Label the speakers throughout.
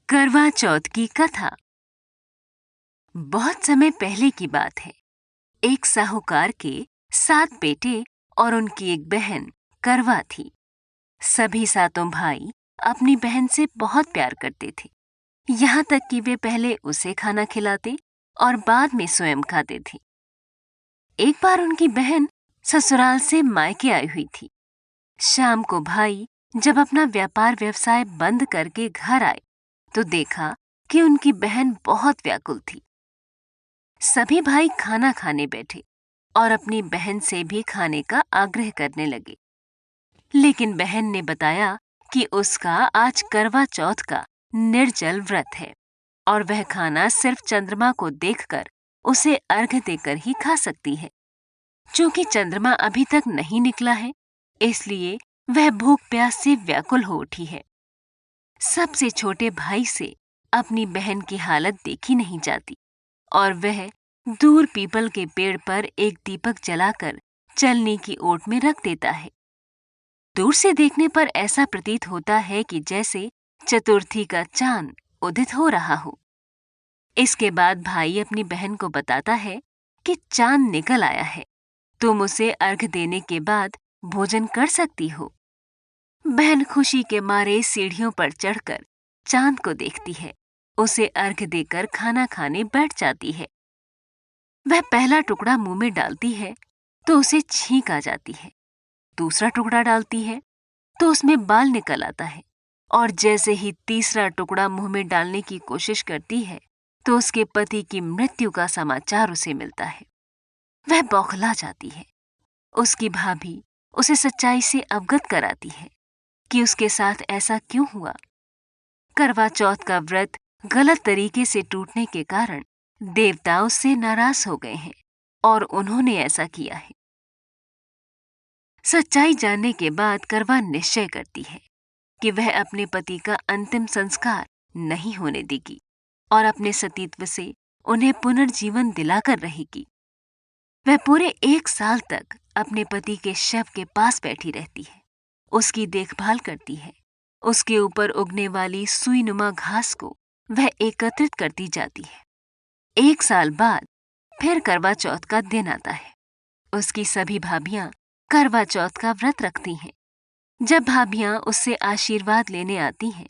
Speaker 1: करवा चौथ की कथा। बहुत समय पहले की बात है। एक साहूकार के 7 बेटे और उनकी एक बहन करवा थी। सभी सातों भाई अपनी बहन से बहुत प्यार करते थे, यहाँ तक कि वे पहले उसे खाना खिलाते और बाद में स्वयं खाते थे। एक बार उनकी बहन ससुराल से मायके आई हुई थी। शाम को भाई जब अपना व्यापार व्यवसाय बंद करके घर आए तो देखा कि उनकी बहन बहुत व्याकुल थी। सभी भाई खाना खाने बैठे और अपनी बहन से भी खाने का आग्रह करने लगे, लेकिन बहन ने बताया कि उसका आज करवा चौथ का निर्जल व्रत है और वह खाना सिर्फ चंद्रमा को देखकर उसे अर्घ्य देकर ही खा सकती है। चूंकि चंद्रमा अभी तक नहीं निकला है, इसलिए वह भूख प्यास से व्याकुल हो उठी है। सबसे छोटे भाई से अपनी बहन की हालत देखी नहीं जाती और वह दूर पीपल के पेड़ पर एक दीपक जलाकर चलने की ओट में रख देता है। दूर से देखने पर ऐसा प्रतीत होता है कि जैसे चतुर्थी का चांद उदित हो रहा हो। इसके बाद भाई अपनी बहन को बताता है कि चांद निकल आया है, तुम उसे अर्घ्य देने के बाद भोजन कर सकती हो। बहन खुशी के मारे सीढ़ियों पर चढ़कर चांद को देखती है, उसे अर्घ्य देकर खाना खाने बैठ जाती है। वह पहला टुकड़ा मुंह में डालती है तो उसे छींक आ जाती है। दूसरा टुकड़ा डालती है तो उसमें बाल निकल आता है और जैसे ही तीसरा टुकड़ा मुंह में डालने की कोशिश करती है तो उसके पति की मृत्यु का समाचार उसे मिलता है। वह बौखला जाती है। उसकी भाभी उसे सच्चाई से अवगत कराती है कि उसके साथ ऐसा क्यों हुआ। करवा चौथ का व्रत गलत तरीके से टूटने के कारण देवता उससे नाराज हो गए हैं और उन्होंने ऐसा किया है। सच्चाई जानने के बाद करवा निश्चय करती है कि वह अपने पति का अंतिम संस्कार नहीं होने देगी और अपने सतीत्व से उन्हें पुनर्जीवन दिलाकर रहेगी। वह पूरे 1 साल तक अपने पति के शव के पास बैठी रहती है, उसकी देखभाल करती है। उसके ऊपर उगने वाली सुईनुमा घास को वह एकत्रित करती जाती है। 1 साल बाद फिर करवा चौथ का दिन आता है। उसकी सभी भाभियां करवा चौथ का व्रत रखती हैं। जब भाभियां उससे आशीर्वाद लेने आती हैं,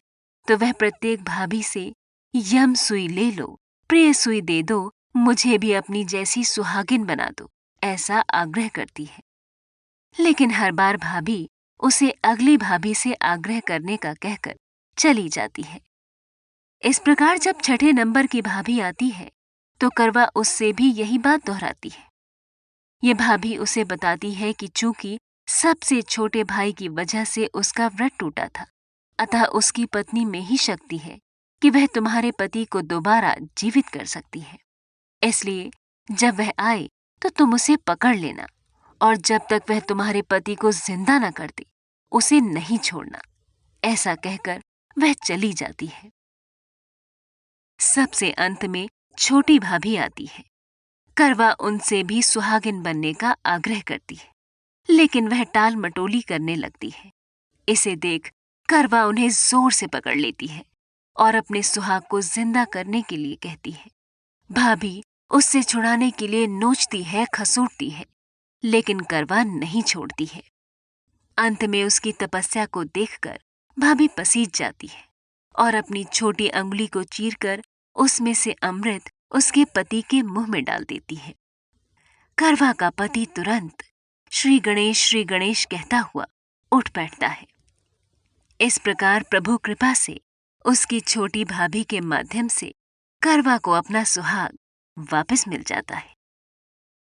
Speaker 1: तो वह प्रत्येक भाभी से यम सुई ले लो, प्रिय सुई दे दो, मुझे भी अपनी जैसी सुहागिन बना दो, ऐसा आग्रह करती है। लेकिन हर बार भाभी उसे अगली भाभी से आग्रह करने का कहकर चली जाती है। इस प्रकार जब छठे नंबर की भाभी आती है तो करवा उससे भी यही बात दोहराती है। ये भाभी उसे बताती है कि चूंकि सबसे छोटे भाई की वजह से उसका व्रत टूटा था, अतः उसकी पत्नी में ही शक्ति है कि वह तुम्हारे पति को दोबारा जीवित कर सकती है। इसलिए जब वह आए तो तुम उसे पकड़ लेना और जब तक वह तुम्हारे पति को जिंदा न कर दे उसे नहीं छोड़ना। ऐसा कहकर वह चली जाती है। सबसे अंत में छोटी भाभी आती है। करवा उनसे भी सुहागिन बनने का आग्रह करती है, लेकिन वह टाल मटोली करने लगती है। इसे देख करवा उन्हें जोर से पकड़ लेती है और अपने सुहाग को जिंदा करने के लिए कहती है। भाभी उससे छुड़ाने के लिए नोचती है, खसूटती है, लेकिन करवा नहीं छोड़ती है। अंत में उसकी तपस्या को देखकर भाभी पसीज जाती है और अपनी छोटी अंगुली को चीरकर उसमें से अमृत उसके पति के मुंह में डाल देती है। करवा का पति तुरंत श्री गणेश कहता हुआ उठ बैठता है। इस प्रकार प्रभु कृपा से उसकी छोटी भाभी के माध्यम से करवा को अपना सुहाग वापस मिल जाता है।